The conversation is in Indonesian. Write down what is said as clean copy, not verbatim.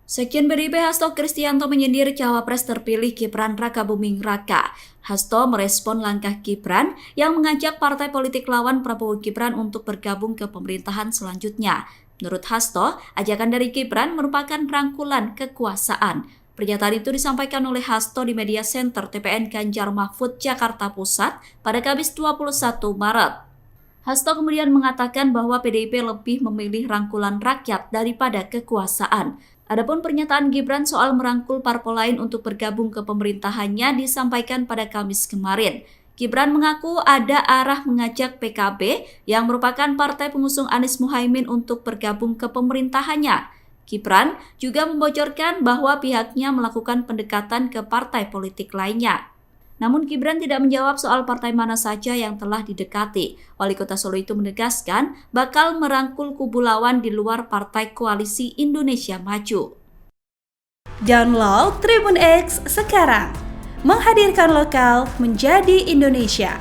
Sekjen PDIP Hasto Kristianto menyindir cawapres terpilih Gibran Rakabuming Raka. Hasto merespon langkah Gibran yang mengajak partai politik lawan Prabowo Gibran untuk bergabung ke pemerintahan selanjutnya. Menurut Hasto, ajakan dari Gibran merupakan rangkulan kekuasaan. Pernyataan itu disampaikan oleh Hasto di Media Center TPN Ganjar Mahfud, Jakarta Pusat pada Kamis 21 Maret. Hasto kemudian mengatakan bahwa PDIP lebih memilih rangkulan rakyat daripada kekuasaan. Adapun pernyataan Gibran soal merangkul parpol lain untuk bergabung ke pemerintahannya disampaikan pada Kamis kemarin. Gibran mengaku ada arah mengajak PKB yang merupakan partai pengusung Anies Muhaimin untuk bergabung ke pemerintahannya. Gibran juga membocorkan bahwa pihaknya melakukan pendekatan ke partai politik lainnya. Namun Gibran tidak menjawab soal partai mana saja yang telah didekati. Wali Kota Solo itu menegaskan bakal merangkul kubu lawan di luar Partai Koalisi Indonesia Maju. Download Tribun X sekarang, menghadirkan lokal menjadi Indonesia.